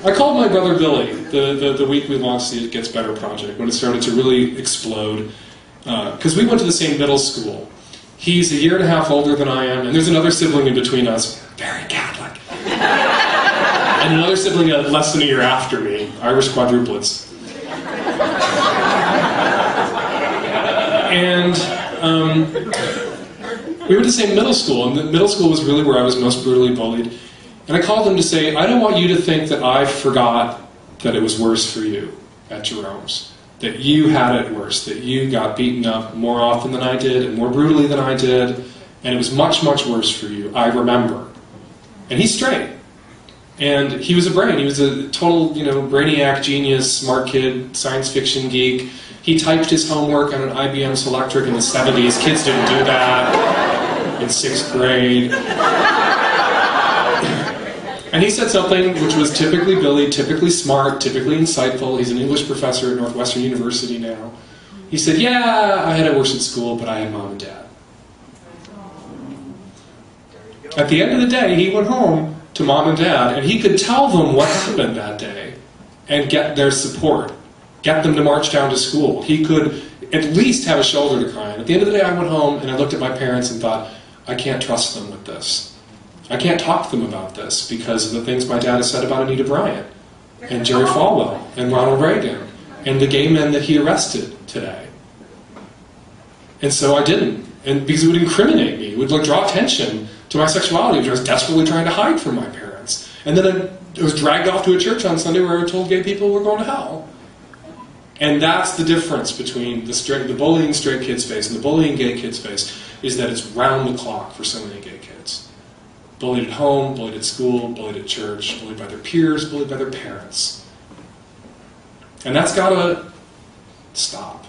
I called my brother Billy the week we launched the It Gets Better project, when it started to really explode. Because we went to the same middle school. He's a year and a half older than I am, and there's another sibling in between us, very Catholic. And another sibling less than a year after me, Irish quadruplets. And we went to the same middle school, and the middle school was really where I was most brutally bullied. And I called him to say, I don't want you to think that I forgot that it was worse for you at Jerome's. That you had it worse, that you got beaten up more often than I did, and more brutally than I did, and it was much, much worse for you, I remember. And he's straight. And he was a brain. He was a total, brainiac, genius, smart kid, science fiction geek. He typed his homework on an IBM Selectric in the 70s. Kids didn't do that in 6th grade. And he said something which was typically Billy, typically smart, typically insightful. He's an English professor at Northwestern University now. He said, yeah, I had it worse at school, but I had mom and dad. At the end of the day, he went home to mom and dad, and he could tell them what happened that day and get their support, get them to march down to school. He could at least have a shoulder to cry on. At the end of the day, I went home and I looked at my parents and thought, I can't trust them with this. I can't talk to them about this because of the things my dad has said about Anita Bryant and Jerry Falwell and Ronald Reagan and the gay men that he arrested today. And so I didn't. And because it would incriminate me. It would draw attention to my sexuality, which I was desperately trying to hide from my parents. And then I was dragged off to a church on Sunday where I told gay people we're going to hell. And that's the difference between the bullying straight kids face and the bullying gay kids face, is that it's round the clock for so many gay kids. Bullied at home, bullied at school, bullied at church, bullied by their peers, bullied by their parents. And that's got to stop.